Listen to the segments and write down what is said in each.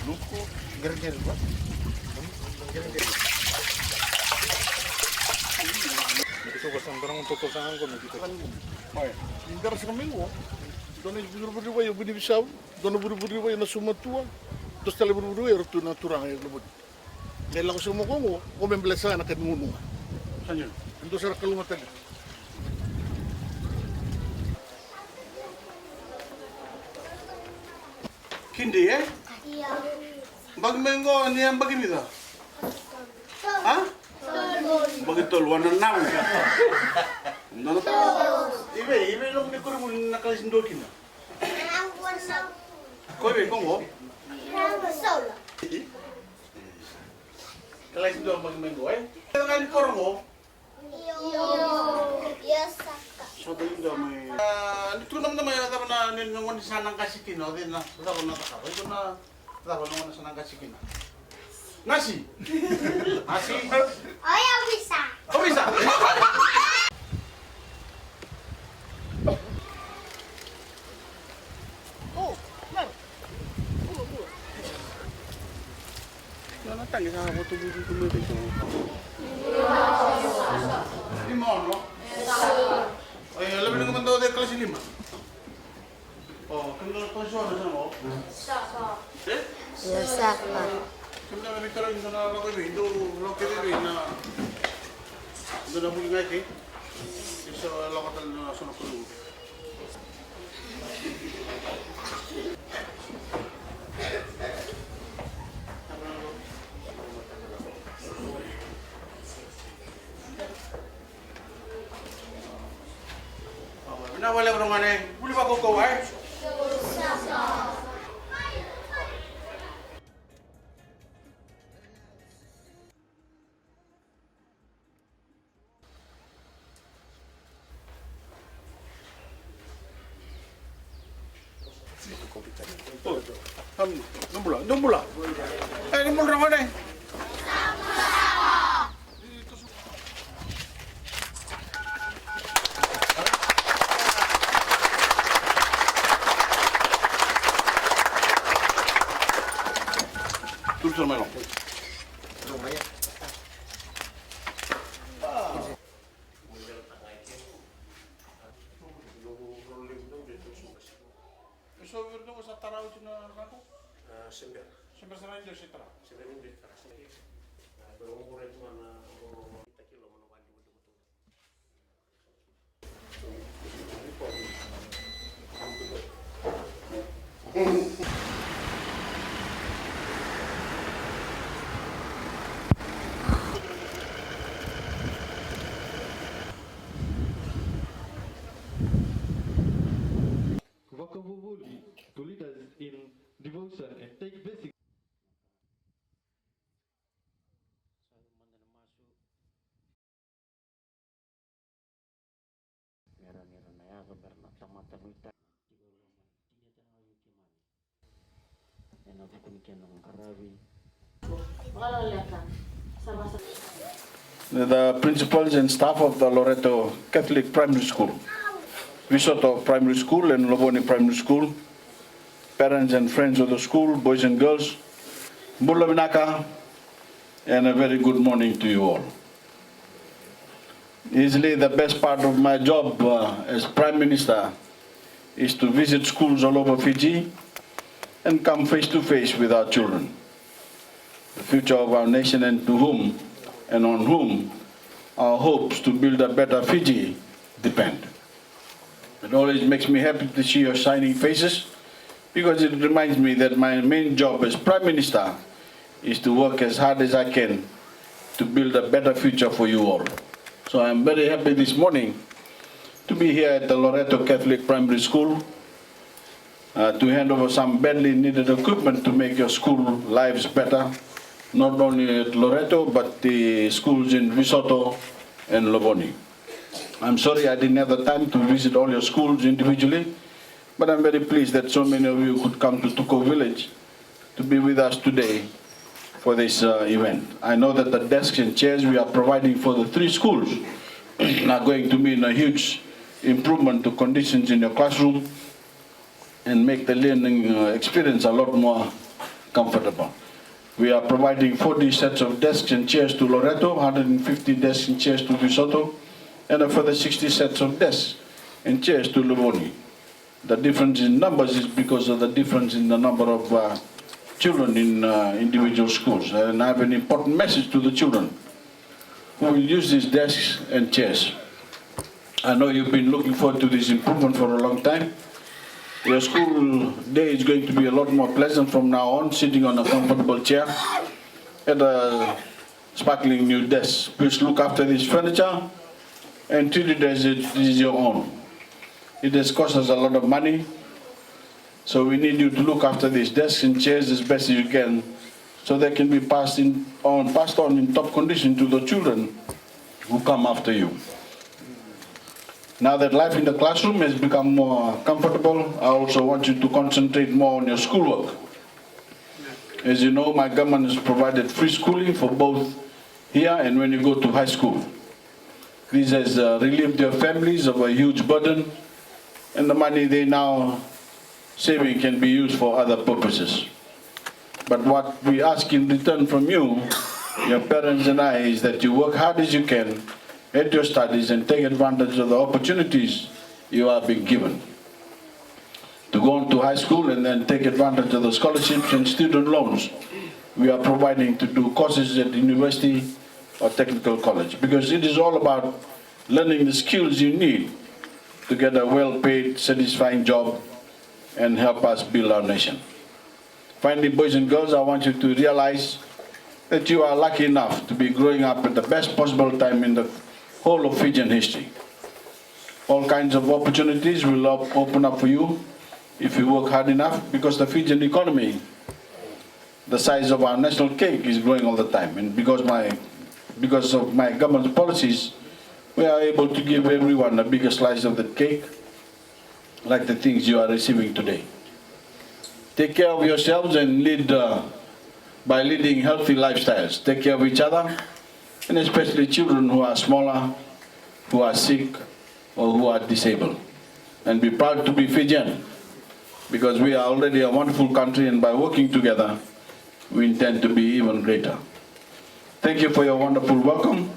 Luko, ger-ger ba? Ger-ger. Ito basta barang tutusan ko nito kan. Ay, indar sa minggo. Doon buru-buru ba yung binibisaw? Doon buru-buru ba yung nasumatua? Terus tali buru-buru ya rutu naturang ay lubot. Kaya lang ko sumo ko membelasa na kadmuno. Sanyo. Ito sa kalumatan. Hindi eh? Bagmengo ni yang bagimida. Ha? Bagitol wanan nam. Nono. Ibe lo ni kuru mun nakalindo kina. Ko be kongo? Kalasindo bagmengo eh? Kan kormo? So do may ito naman na ninungon sa nang kasikino din na dapat na takabo ito na dapat naman sa nang kasikino nasi nasi Oh, bisa. oh bisa oh nar na tangi sa mo tubuh dito lima no ay lebih dengan tahu dia kelas 5 oh kenal konsol sana mo eh Biasa. Sebenarnya kami kalau itu na lo kami itu lo kami na itu na muli ngaji iso lo kata na sono kulu na wala ko ngane buli ba ko ko ay Nombula. Nombul ramai deh. Tulis nama lo. So berarti masa tarawih cina rangkuk? Sember sana Indonesia tara. Vocabulary to lead us in devotion and take basic. The principals and staff of the Loreto Catholic Primary School, Visoto Primary School and Loboni Primary School, parents and friends of the school, boys and girls, Bulavinaka, and a very good morning to you all. Easily the best part of my job as Prime Minister is to visit schools all over Fiji and come face to face with our children, the future of our nation, and to whom and on whom our hopes to build a better Fiji depend. It always makes me happy to see your shining faces, because it reminds me that my main job as Prime Minister is to work as hard as I can to build a better future for you all. So I am very happy this morning to be here at the Loreto Catholic Primary School to hand over some badly needed equipment to make your school lives better, not only at Loreto but the schools in Visoto and Loboni. I'm sorry I didn't have the time to visit all your schools individually, but I'm very pleased that so many of you could come to Tuko village to be with us today for this event. I know that the desks and chairs we are providing for the 3 schools are going to mean a huge improvement to conditions in your classroom and make the learning experience a lot more comfortable. We are providing 40 sets of desks and chairs to Loreto, 150 desks and chairs to Visoto, and a further 60 sets of desks and chairs to Livoni. The difference in numbers is because of the difference in the number of children in individual schools. And I have an important message to the children who will use these desks and chairs. I know you've been looking forward to this improvement for a long time. Your school day is going to be a lot more pleasant from now on, sitting on a comfortable chair at a sparkling new desk. Please look after this furniture and treat it as it is your own. It has cost us a lot of money, so we need you to look after these desks and chairs as best as you can, so they can be passed on in top condition to the children who come after you. Now that life in the classroom has become more comfortable, I also want you to concentrate more on your schoolwork. As you know, my government has provided free schooling for both here and when you go to high school. This has relieved your families of a huge burden, and the money they now saving can be used for other purposes. But what we ask in return from you, your parents and I, is that you work hard as you can at your studies and take advantage of the opportunities you are being given to go on to high school and then take advantage of the scholarships and student loans we are providing to do courses at university or technical college, because it is all about learning the skills you need to get a well-paid, satisfying job and help us build our nation. Finally, boys and girls, I want you to realize that you are lucky enough to be growing up at the best possible time in the whole of Fijian history. All kinds of opportunities will open up for you if you work hard enough, because the Fijian economy, the size of our national cake, is growing all the time. And because of my government's policies, we are able to give everyone a bigger slice of the cake, like the things you are receiving today. Take care of yourselves and lead by leading healthy lifestyles. Take care of each other, and especially children who are smaller, who are sick, or who are disabled. And be proud to be Fijian, because we are already a wonderful country, and by working together, we intend to be even greater. Thank you for your wonderful welcome.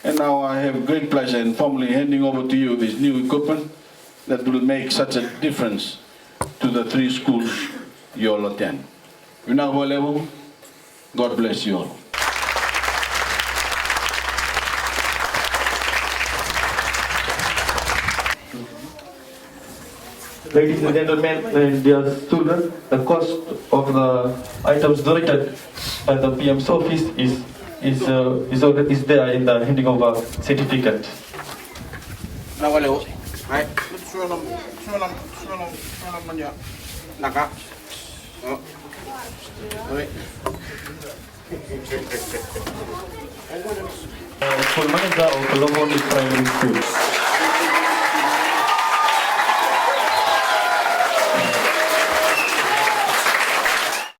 And now I have great pleasure in formally handing over to you this new equipment that will make such a difference to the 3 schools you all attend. God bless you all. Ladies and gentlemen, and dear students, the cost of the items donated by the PM's office is there in the handing over certificate. School manager of Livoni Primary School.